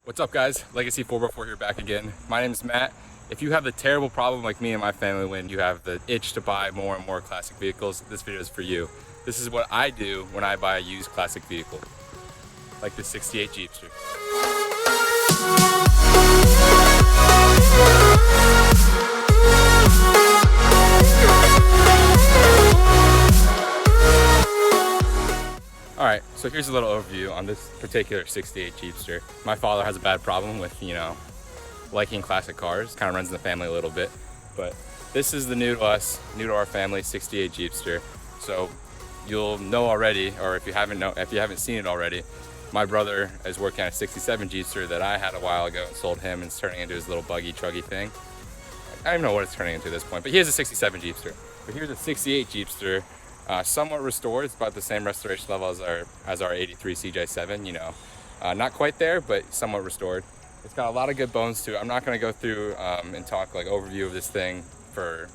What's up, guys? Legacy 4x4 here, back again. My name is Matt. If you have the terrible problem like me and my family when you have the itch to buy more and more classic vehicles, this video is for you. This is what I do when I buy a used classic vehicle, like the 68 Jeepster. Alright, so here's a little overview on this particular 68 Jeepster. My father has a bad problem with, liking classic cars. Kind of runs in the family a little bit. But this is the new to us, new to our family, 68 Jeepster. So you'll know already, or if you haven't seen it already, my brother is working on a 67 Jeepster that I had a while ago and sold him, and it's turning into his little buggy truggy thing. I don't even know what it's turning into at this point, but he has a 67 Jeepster. But here's a 68 Jeepster. Somewhat restored. It's about the same restoration level as our 83 CJ7, not quite there, but somewhat restored. It's got a lot of good bones to it. I'm not going to go through and talk like overview of this thing for,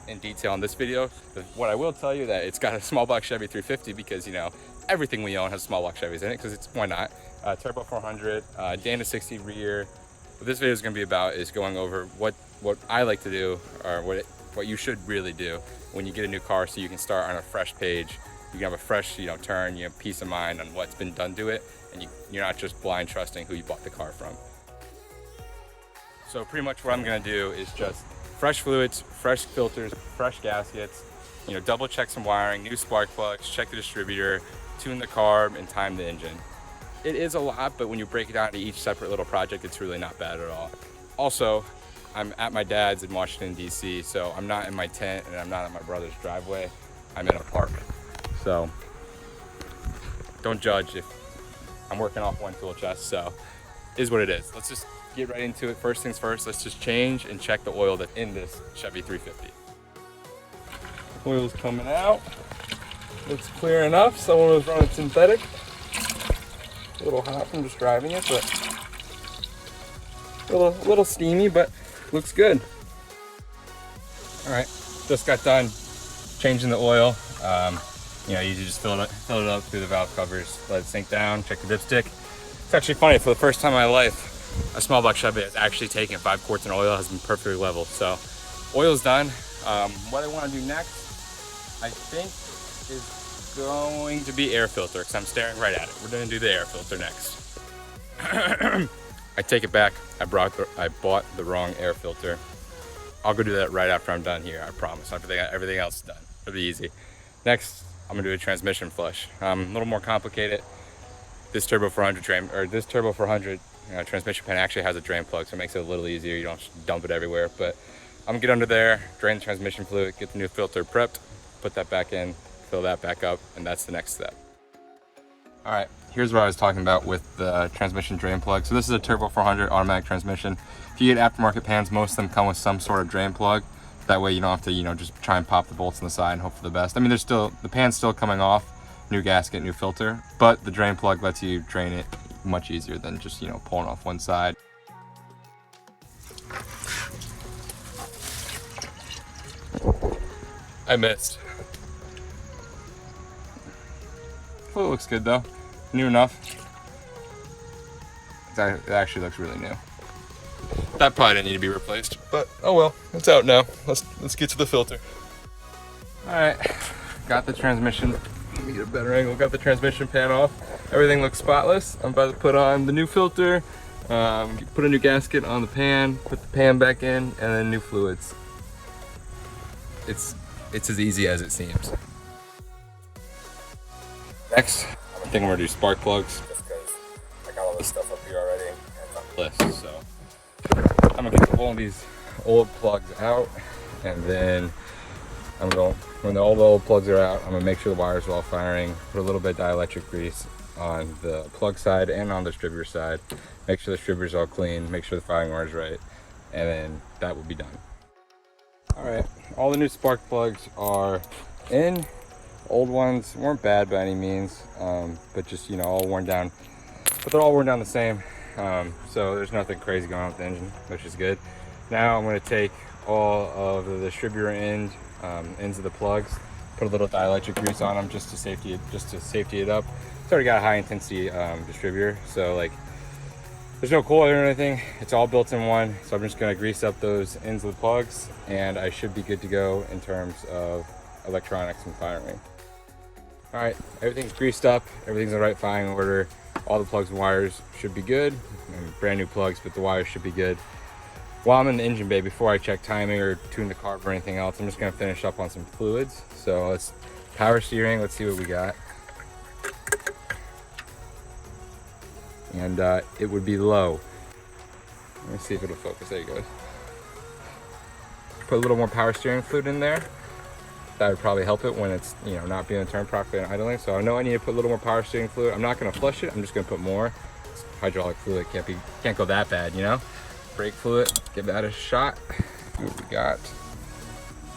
in detail in this video. But what I will tell you that it's got a small block Chevy 350 because, everything we own has small block Chevys in it because why not? Turbo 400, Dana 60 rear. What this video is going to be about is going over what I like to do, or what you should really do when you get a new car, so you can start on a fresh page. You can have a fresh, turn. You have peace of mind on what's been done to it, and you're not just blind trusting who you bought the car from. So pretty much what I'm gonna do is just fresh fluids, fresh filters, fresh gaskets. Double check some wiring, new spark plugs, check the distributor, tune the carb, and time the engine. It is a lot, but when you break it down to each separate little project, it's really not bad at all. Also, I'm at my dad's in Washington, D.C., so I'm not in my tent and I'm not at my brother's driveway. I'm in a park. So don't judge if I'm working off one tool chest, so it is what it is. Let's just get right into it. First things first, let's just change and check the oil that's in this Chevy 350. Oil's coming out. Looks clear enough. Someone was running synthetic. A little hot from just driving it, but a little steamy, but looks good. All right, just got done changing the oil. You just fill it up through the valve covers, let it sink down, check the dipstick. It's actually funny, for the first time in my life, a small block Chevy has actually taken 5 quarts in oil, has been perfectly level. So oil's done. What I want to do next, I think, is going to be air filter, because I'm staring right at it. We're going to do the air filter next. I take it back. I bought the wrong air filter. I'll go do that right after I'm done here. I promise. Everything else is done. It'll be easy. Next, I'm gonna do a transmission flush. A little more complicated. This Turbo 400 transmission pan actually has a drain plug, so it makes it a little easier. You don't just dump it everywhere. But I'm gonna get under there, drain the transmission fluid, get the new filter prepped, put that back in, fill that back up, and that's the next step. All right, here's what I was talking about with the transmission drain plug. So this is a Turbo 400 automatic transmission. If you get aftermarket pans, most of them come with some sort of drain plug. That way you don't have to, just try and pop the bolts on the side and hope for the best. I mean, the pan's still coming off, new gasket, new filter, but the drain plug lets you drain it much easier than just, pulling off one side. I missed. Fluid looks good though. New enough. It actually looks really new. That probably didn't need to be replaced, but oh well, it's out now. Let's get to the filter. All right, got the transmission. Let me get a better angle. Got the transmission pan off. Everything looks spotless. I'm about to put on the new filter, put a new gasket on the pan, put the pan back in, and then new fluids. It's as easy as it seems. Next, I think I'm gonna do spark plugs, just because I got all this stuff up here already and it's on the list. So I'm gonna get all these old plugs out, and then when all the old plugs are out, I'm gonna make sure the wires are all firing, put a little bit of dielectric grease on the plug side and on the distributor side, make sure the distributor's all clean, make sure the firing wire is right, and then that will be done. All right, all the new spark plugs are in. Old ones weren't bad by any means, but just all worn down. But they're all worn down the same, so there's nothing crazy going on with the engine, which is good. Now I'm going to take all of the distributor ends of the plugs, put a little dielectric grease on them just to safety it up. It's already got a high intensity distributor, so like There's no cooler or anything. It's all built in one. So I'm just gonna grease up those ends of the plugs and I should be good to go in terms of electronics and firing. All right, everything's greased up. Everything's in the right firing order. All the plugs and wires should be good. Brand new plugs, but the wires should be good. While I'm in the engine bay, before I check timing or tune the carb or anything else, I'm just gonna finish up on some fluids. So let's power steering, let's see what we got. And it would be low. Let me see if it'll focus, there you go. Put a little more power steering fluid in there. That would probably help it when it's, you know, not being turned properly and idling. So I know I need to put a little more power steering fluid. I'm not gonna flush it, I'm just gonna put more. It's hydraulic fluid, can't go that bad, you know? Brake fluid, give that a shot. See what we got.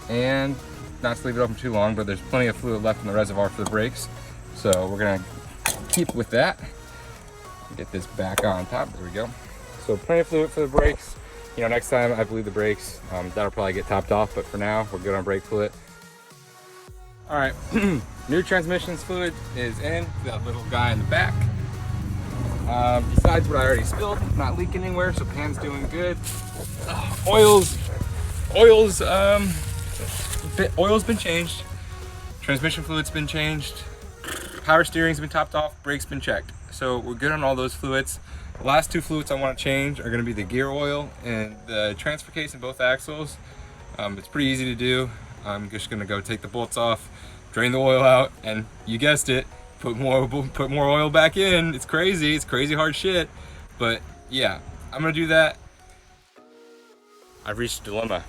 And not to leave it open too long, but there's plenty of fluid left in the reservoir for the brakes. So we're gonna keep with that. Get this back on top, there we go. So plenty of fluid for the brakes. You know, next time I bleed the brakes, that'll probably get topped off, but for now, we're good on brake fluid. All right, new transmissions fluid is in, that little guy in the back. Besides what I already spilled, not leaking anywhere, so pan's doing good. Oil's been changed. Transmission fluid's been changed. Power steering's been topped off, brakes been checked. So we're good on all those fluids. The last two fluids I want to change are going to be the gear oil and the transfer case in both axles. It's pretty easy to do. I'm just going to go take the bolts off, drain the oil out, and you guessed it, put more oil back in. It's crazy hard shit, but yeah, I'm going to do that. I've reached a dilemma.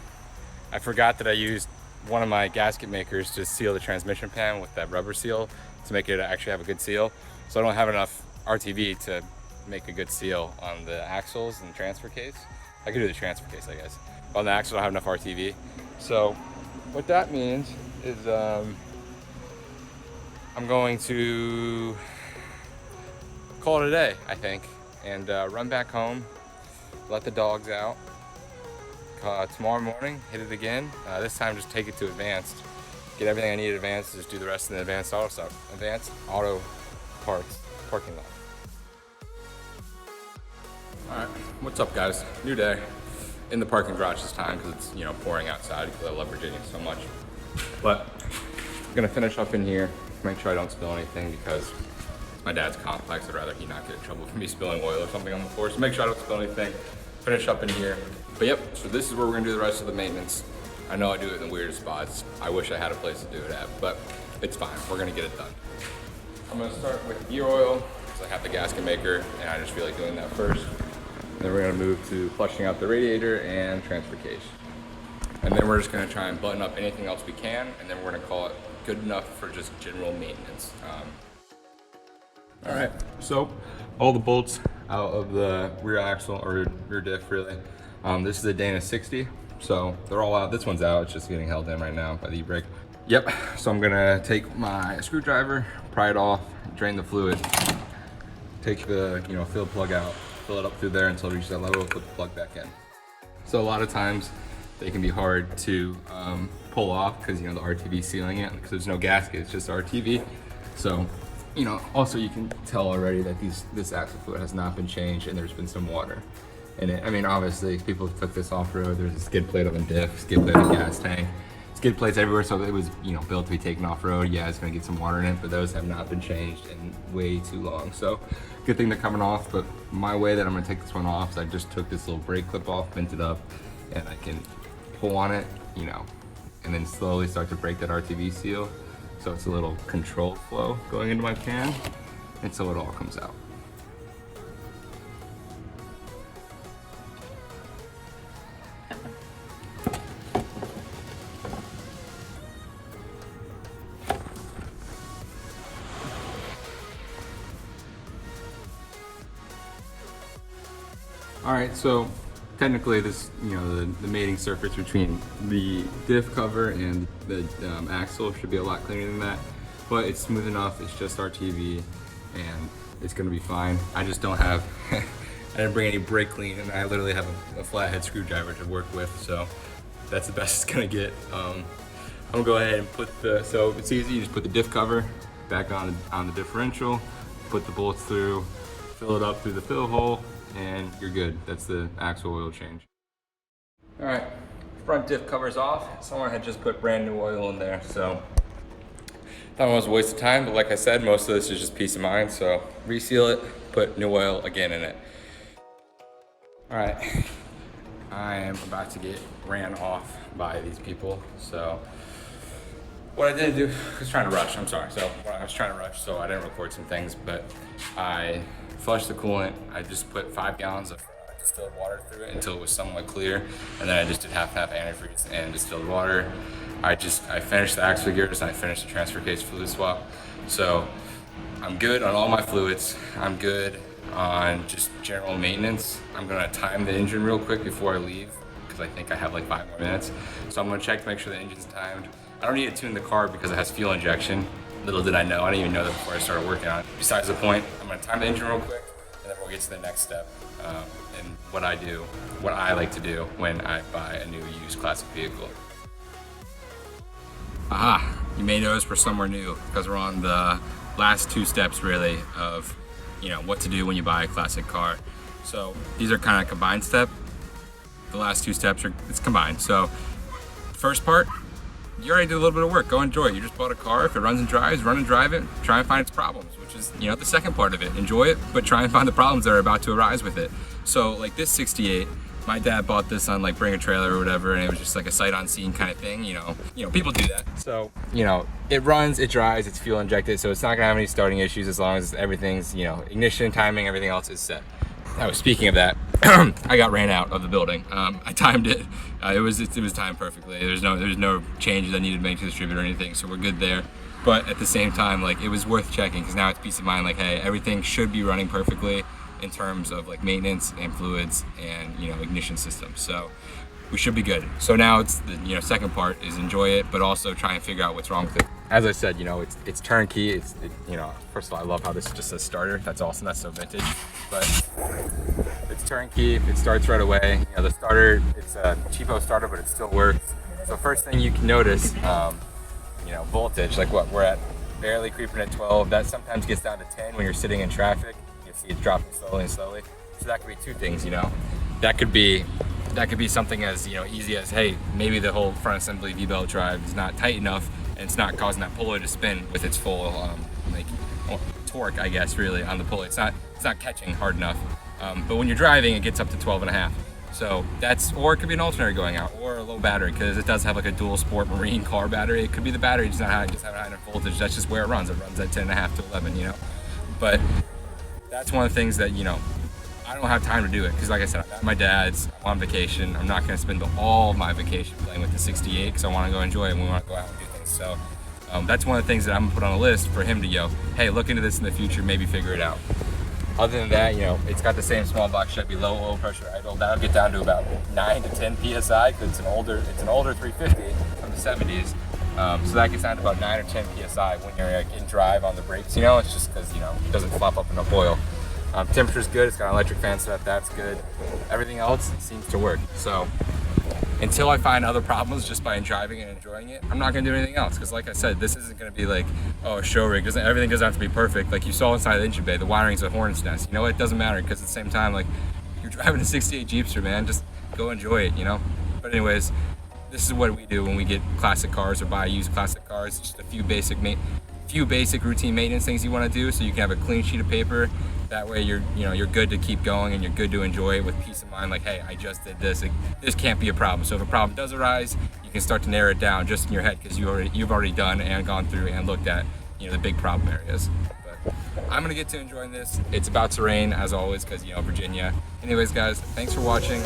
I forgot that I used one of my gasket makers to seal the transmission pan with that rubber seal to make it actually have a good seal. So I don't have enough RTV to make a good seal on the axles and transfer case. I could do the transfer case, I guess. But on the axle, I don't have enough RTV. So what that means is I'm going to call it a day, I think, and run back home, let the dogs out. Tomorrow morning, hit it again. This time, just take it to advanced. Get everything I need at advanced, just do the rest in the advanced auto stuff. Advanced auto parts, parking lot. All right, what's up guys? New day. In the parking garage this time because it's, you know, pouring outside because I love Virginia so much. But I'm gonna finish up in here, make sure I don't spill anything because it's my dad's complex. I'd rather he not get in trouble for me spilling oil or something on the floor. So make sure I don't spill anything. Finish up in here. But yep, so this is where we're gonna do the rest of the maintenance. I know I do it in the weirdest spots. I wish I had a place to do it at, but it's fine. We're gonna get it done. I'm gonna start with gear oil because I have the gasket maker and I just feel like doing that first. Then we're gonna move to flushing out the radiator and transfer case. And then we're just gonna try and button up anything else we can, and then we're gonna call it good enough for just general maintenance. All right, so all the bolts out of the rear axle, or rear diff really. This is a Dana 60, so they're all out. This one's out, it's just getting held in right now by the e-brake. Yep, so I'm gonna take my screwdriver, pry it off, drain the fluid, take the fill plug out, fill it up through there until it reaches that level, put the plug back in. So a lot of times they can be hard to pull off because the RTV sealing it, because there's no gasket, it's just RTV. So also you can tell already that this axle fluid has not been changed and there's been some water in it. I mean, obviously people took this off-road, there's a skid plate on the diff, skid plate on the gas tank, skid plates everywhere, so it was built to be taken off-road. Yeah, it's gonna get some water in it, but those have not been changed in way too long. So good thing they're coming off, but my way that I'm gonna take this one off is I just took this little brake clip off, bent it up, and I can pull on it, and then slowly start to break that RTV seal. So it's a little controlled flow going into my pan until it all comes out. All right, so technically this, the mating surface between the diff cover and the axle should be a lot cleaner than that, but it's smooth enough, it's just RTV, and it's gonna be fine. I just don't have, I didn't bring any brake clean, and I literally have a flathead screwdriver to work with, so that's the best it's gonna get. I'm gonna go ahead and put so it's easy, you just put the diff cover back on the differential, put the bolts through, fill it up through the fill hole, and you're good. That's the actual oil change. All right, front diff cover's off. Someone had just put brand new oil in there, so thought it was a waste of time, but like I said, most of this is just peace of mind, so reseal it, put new oil again in it. All right, I am about to get ran off by these people, so what I did do, I was trying to rush, I'm sorry. So I was trying to rush, so I didn't record some things, but I flushed the coolant. I just put 5 gallons of distilled water through it until it was somewhat clear, and then I just did half antifreeze and distilled water. I finished the axe figures and I finished the transfer case fluid swap. So I'm good on all my fluids. I'm good on just general maintenance. I'm gonna time the engine real quick before I leave because I think I have like 5 more minutes. So I'm gonna check to make sure the engine's timed. I don't need to tune the car because it has fuel injection. Little did I know, I didn't even know that before I started working on it. Besides the point, I'm gonna time the engine real quick and then we'll get to the next step and what I like to do when I buy a new used classic vehicle. Aha, you may notice we're somewhere new because we're on the last 2 steps really of what to do when you buy a classic car. So these are kind of combined step. The last 2 steps it's combined. So first part, you already did a little bit of work, go enjoy it. You just bought a car, if it runs and drives, run and drive it, try and find its problems, which is the second part of it. Enjoy it, but try and find the problems that are about to arise with it. So like this 68, my dad bought this on like Bring a Trailer or whatever, and it was just like a sight unseen kind of thing, people do that. So, it runs, it drives, it's fuel injected, so it's not gonna have any starting issues as long as everything's, ignition, timing, everything else is set. Oh, speaking of that, I got ran out of the building. I timed it. It was timed perfectly. There's no changes I needed to make to the distributor or anything, so we're good there. But at the same time, like, it was worth checking because now it's peace of mind. Like, hey, everything should be running perfectly in terms of like maintenance and fluids and ignition system. So we should be good. So now it's the second part is enjoy it, but also try and figure out what's wrong with it. As I said, it's turnkey. First of all, I love how this just says starter. That's awesome. That's so vintage. But it's turnkey. It starts right away. The starter, it's a cheapo starter, but it still works. So first thing you can notice, voltage. Like what we're at, barely creeping at 12. That sometimes gets down to 10 when you're sitting in traffic. You see it dropping slowly and slowly. So that could be 2 things. That could be something as easy as, hey, maybe the whole front assembly V-belt drive is not tight enough and it's not causing that pulley to spin with its full torque, I guess, really on the pulley. It's not catching hard enough. But when you're driving, it gets up to 12.5. So or it could be an alternator going out or a low battery because it does have like a dual sport marine car battery. It could be the battery just having high enough voltage. That's just where it runs. It runs at 10.5 to 11. But that's one of the things that I don't have time to do it because, like I said, I'm at my dad's, I'm on vacation. I'm not going to spend all of my vacation playing with the 68 because I want to go enjoy it and we want to go out and do things. So that's one of the things that I'm going to put on a list for him to hey, look into this in the future, maybe figure it out. Other than that, it's got the same small box Chevy low oil pressure idle. That'll get down to about 9 to 10 PSI because it's an older 350 from the 70s. So that gets down to about 9 or 10 PSI when you're in drive on the brakes. It's just because, it doesn't flop up enough oil. Temperature's good, it's got an electric fan set, that's good. Everything else seems to work. So until I find other problems just by driving and enjoying it, I'm not gonna do anything else. Because like I said, this isn't gonna be like, a show rig. Everything doesn't have to be perfect. Like you saw inside the engine bay, the wiring's a hornet's nest. It doesn't matter because at the same time, like, you're driving a 68 Jeepster, man, just go enjoy it, But anyways, this is what we do when we get classic cars or buy used classic cars. Just a few basic routine maintenance things you want to do so you can have a clean sheet of paper. That way you're good to keep going and you're good to enjoy it with peace of mind. Like, hey, I just did this. This can't be a problem. So if a problem does arise, you can start to narrow it down just in your head because you've already done and gone through and looked at the big problem areas. But I'm gonna get to enjoying this. It's about to rain as always because Virginia. Anyways, guys, thanks for watching.